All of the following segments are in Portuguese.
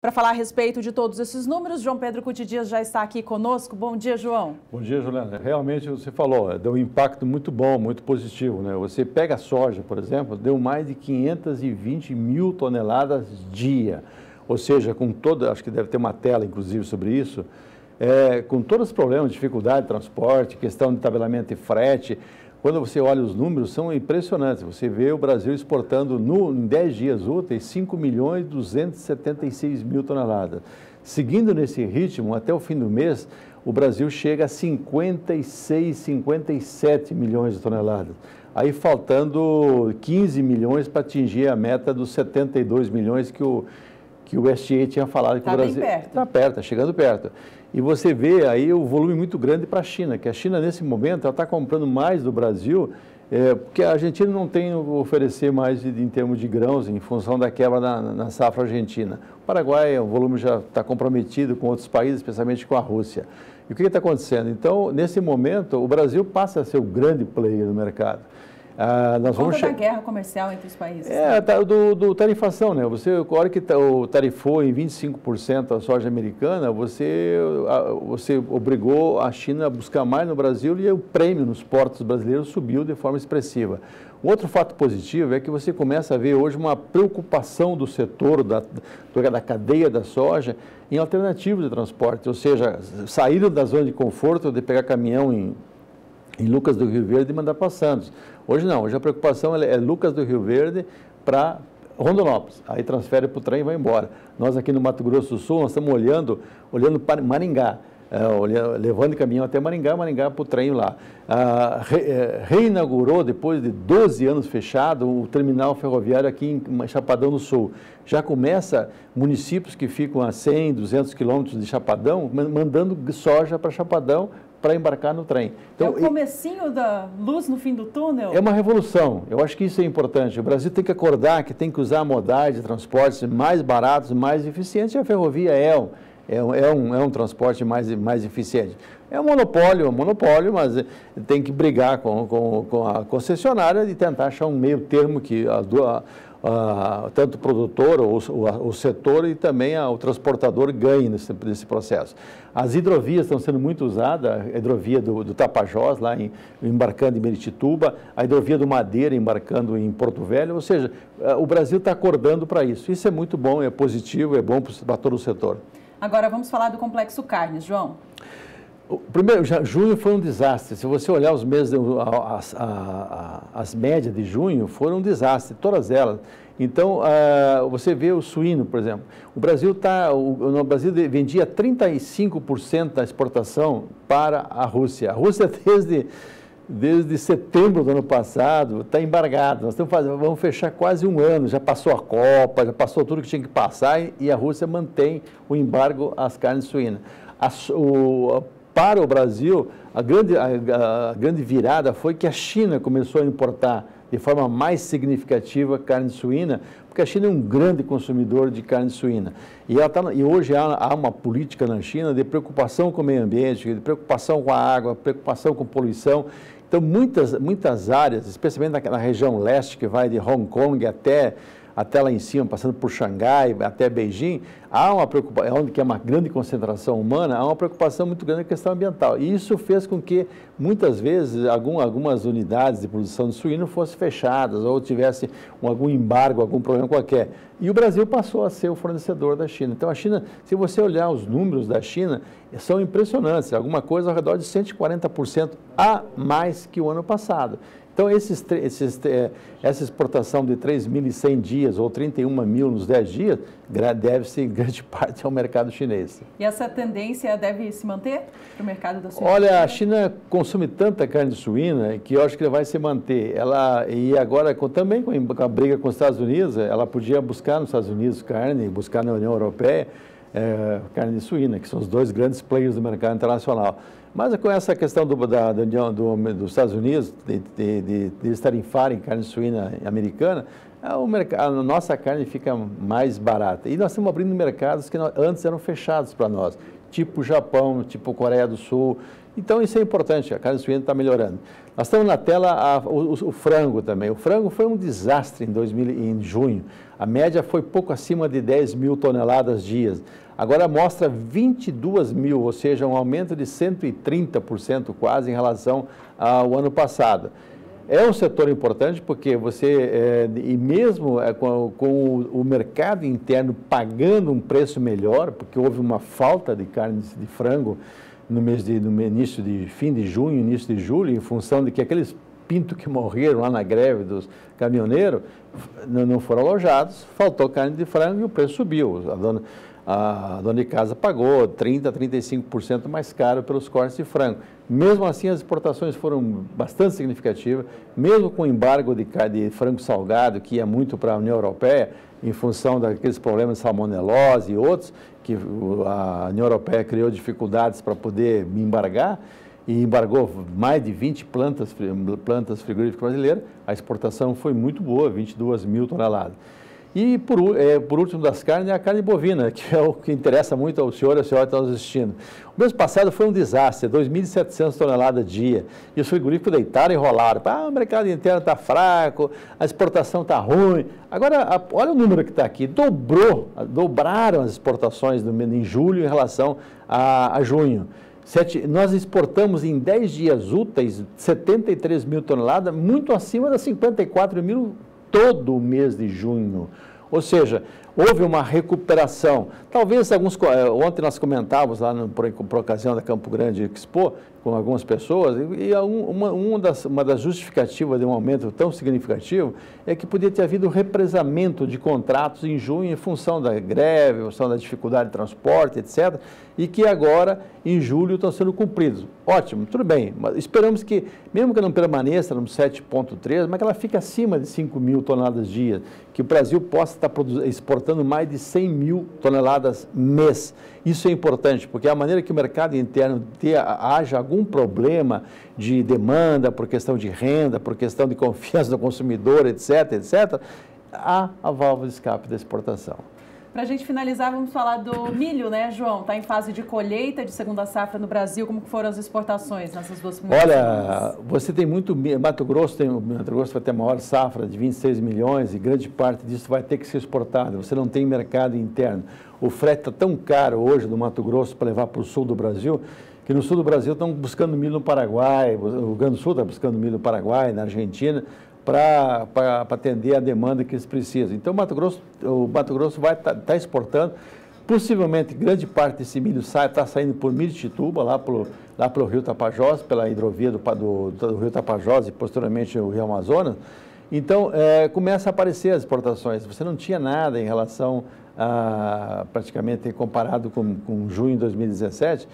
Para falar a respeito de todos esses números, João Pedro Cuti Dias já está aqui conosco. Bom dia, João. Bom dia, Juliana. Realmente você falou, deu um impacto muito bom, muito positivo, né? Você pega a soja, por exemplo, deu mais de 520 mil toneladas dia. Ou seja, com toda, acho que deve ter uma tela, inclusive, sobre isso, com todos os problemas, dificuldade de transporte, questão de tabelamento e frete. Quando você olha os números, são impressionantes. Você vê o Brasil exportando em 10 dias úteis 5.276.000 toneladas. Seguindo nesse ritmo, até o fim do mês, o Brasil chega a 56, 57 milhões de toneladas. Aí faltando 15 milhões para atingir a meta dos 72 milhões que o USDA tinha falado que o Brasil está perto, está chegando perto. E você vê aí o volume muito grande para a China, que a China, nesse momento, ela está comprando mais do Brasil, porque a Argentina não tem o oferecer mais em termos de grãos, em função da quebra na safra argentina. O Paraguai, o volume já está comprometido com outros países, especialmente com a Rússia. E o que está acontecendo? Então, nesse momento, o Brasil passa a ser o grande player no mercado. Por conta da guerra comercial entre os países. Do tarifação, né? Você, a hora que tarifou em 25% a soja americana, você obrigou a China a buscar mais no Brasil e o prêmio nos portos brasileiros subiu de forma expressiva. Um outro fato positivo é que você começa a ver hoje uma preocupação do setor, da cadeia da soja, em alternativas de transporte, ou seja, saíram da zona de conforto de pegar caminhão em Lucas do Rio Verde e mandar para Santos. Hoje não, hoje a preocupação é Lucas do Rio Verde para Rondonópolis, aí transfere para o trem e vai embora. Nós aqui no Mato Grosso do Sul, nós estamos olhando para Maringá, levando caminhão até Maringá para o trem lá. Reinaugurou, depois de 12 anos fechado, o terminal ferroviário aqui em Chapadão do Sul. Já começa municípios que ficam a 100, 200 quilômetros de Chapadão, mandando soja para Chapadão, para embarcar no trem. Então, é o comecinho da luz no fim do túnel? É uma revolução. Eu acho que isso é importante. O Brasil tem que acordar que tem que usar modais de transportes mais baratos, mais eficientes, e a ferrovia é um transporte mais eficiente. É um monopólio, mas tem que brigar com a concessionária e tentar achar um meio termo que tanto o produtor, o setor e também o transportador ganhem nesse processo. As hidrovias estão sendo muito usadas, a hidrovia do Tapajós, lá embarcando em Meritituba, a hidrovia do Madeira embarcando em Porto Velho, ou seja, o Brasil está acordando para isso. Isso é muito bom, é positivo, é bom para todo o setor. Agora vamos falar do complexo carnes, João. Primeiro, junho foi um desastre. Se você olhar os meses, as médias de junho foram um desastre, todas elas. Então, você vê o suíno, por exemplo. O Brasil vendia 35% da exportação para a Rússia. A Rússia, desde setembro do ano passado, está embargada. Nós vamos fechar quase um ano. Já passou a Copa, já passou tudo que tinha que passar e a Rússia mantém o embargo às carnes suínas. Para o Brasil, a grande virada foi que a China começou a importar de forma mais significativa carne suína, porque a China é um grande consumidor de carne suína. E hoje há uma política na China de preocupação com o meio ambiente, de preocupação com a água, preocupação com poluição. Então, muitas áreas, especialmente na região leste, que vai de Hong Kong até lá em cima, passando por Xangai, até Beijing, há uma preocupação, onde que é uma grande concentração humana, há uma preocupação muito grande na questão ambiental. E isso fez com que, muitas vezes, algumas unidades de produção de suíno fossem fechadas ou tivesse algum embargo, algum problema qualquer. E o Brasil passou a ser o fornecedor da China. Então, a China, se você olhar os números da China, são impressionantes, alguma coisa ao redor de 140% a mais que o ano passado. Então, essa exportação de 3.100 dias ou 31 mil nos 10 dias deve-se, em grande parte, ao mercado chinês. E essa tendência deve se manter para o mercado da suína? Olha, a China consome tanta carne suína que eu acho que ela vai se manter. E agora, também com a briga com os Estados Unidos, ela podia buscar nos Estados Unidos carne, buscar na União Europeia carne de suína, que são os dois grandes players do mercado internacional. Mas com essa questão dos Estados Unidos, de eles tarifarem carne suína americana, a nossa carne fica mais barata. E nós estamos abrindo mercados que antes eram fechados para nós, tipo Japão, tipo Coreia do Sul, Então, isso é importante, a carne suína está melhorando. Nós estamos na tela o frango também. O frango foi um desastre em junho. A média foi pouco acima de 10 mil toneladas dias. Agora mostra 22 mil, ou seja, um aumento de 130% quase em relação ao ano passado. É um setor importante porque e mesmo com o mercado interno pagando um preço melhor, porque houve uma falta de carne de frango no fim de junho, início de julho, em função de que aqueles pintos que morreram lá na greve dos caminhoneiros não foram alojados, faltou carne de frango e o preço subiu. A dona de casa pagou 30% a 35% mais caro pelos cortes de frango. Mesmo assim, as exportações foram bastante significativas, mesmo com o embargo de frango salgado, que ia muito para a União Europeia, em função daqueles problemas de salmonelose e outros, que a União Europeia criou dificuldades para poder embargar, e embargou mais de 20 plantas frigoríficas brasileiras, a exportação foi muito boa, 22 mil toneladas. E, por último das carnes, é a carne bovina, que é o que interessa muito ao senhor e a senhora que está nos assistindo. O mês passado foi um desastre, 2.700 toneladas dia, e os frigoríficos deitaram e rolaram. O mercado interno está fraco, a exportação está ruim. Agora, olha o número que está aqui, dobraram as exportações em julho em relação a junho. Nós exportamos em 10 dias úteis 73 mil toneladas, muito acima das 54 mil todo o mês de junho. Ou seja, houve uma recuperação. Talvez ontem nós comentávamos lá por ocasião da Campo Grande Expo, com algumas pessoas, e uma das justificativas de um aumento tão significativo é que podia ter havido represamento de contratos em junho em função da greve, em função da dificuldade de transporte, etc., e que agora, em julho, estão sendo cumpridos. Ótimo, tudo bem, mas esperamos que, mesmo que não permaneça no 7,3, mas que ela fique acima de 5 mil toneladas dia, que o Brasil possa estar exportando mais de 100 mil toneladas mês. Isso é importante, porque a maneira que o mercado interno haja algum problema de demanda, por questão de renda, por questão de confiança do consumidor, etc., há a válvula de escape da exportação. Para a gente finalizar, vamos falar do milho, né, João? Está em fase de colheita de segunda safra no Brasil. Como foram as exportações nessas duas primeiras semanas? Você tem muito milho. Mato Grosso vai ter a maior safra de 26 milhões e grande parte disso vai ter que ser exportado. Você não tem mercado interno. O frete está tão caro hoje do Mato Grosso para levar para o sul do Brasil, que no sul do Brasil estão buscando milho no Paraguai, o Rio Grande do Sul está buscando milho no Paraguai, na Argentina, para atender a demanda que eles precisam. Então, o Mato Grosso vai estar exportando, possivelmente grande parte desse milho está saindo por Miritituba, lá pelo Rio Tapajós, pela hidrovia do Rio Tapajós e posteriormente o Rio Amazonas. Então, começa a aparecer as exportações. Você não tinha nada em relação praticamente comparado com junho de 2017,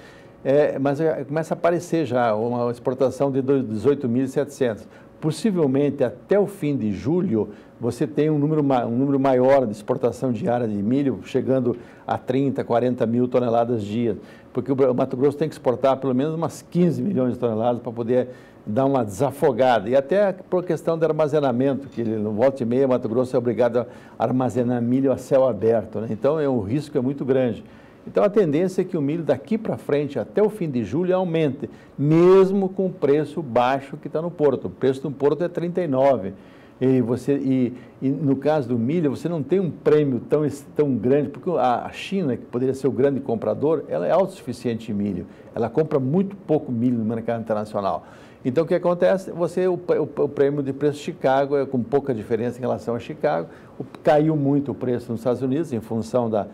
mas começa a aparecer já uma exportação de 18.700. Possivelmente, até o fim de julho, você tem um número maior de exportação diária de milho, chegando a 30, 40 mil toneladas dia, porque o Mato Grosso tem que exportar pelo menos umas 15 milhões de toneladas para poder dar uma desafogada. E até por questão de armazenamento, que no volta e meia, Mato Grosso é obrigado a armazenar milho a céu aberto, né? Então, o risco é muito grande. Então, a tendência é que o milho daqui para frente, até o fim de julho, aumente, mesmo com o preço baixo que está no porto. O preço no porto é 39. E no caso do milho, você não tem um prêmio tão grande, porque a China, que poderia ser o grande comprador, ela é autossuficiente em milho. Ela compra muito pouco milho no mercado internacional. Então, o que acontece? O prêmio de preço de Chicago é com pouca diferença em relação a Chicago. Caiu muito o preço nos Estados Unidos, em função da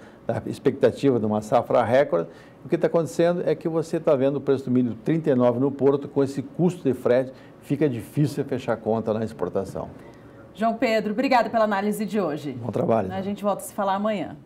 expectativa de uma safra recorde. O que está acontecendo é que você está vendo o preço do milho 39 no porto, com esse custo de frete, fica difícil fechar conta na exportação. João Pedro, obrigado pela análise de hoje. Bom trabalho. A gente volta a se falar amanhã.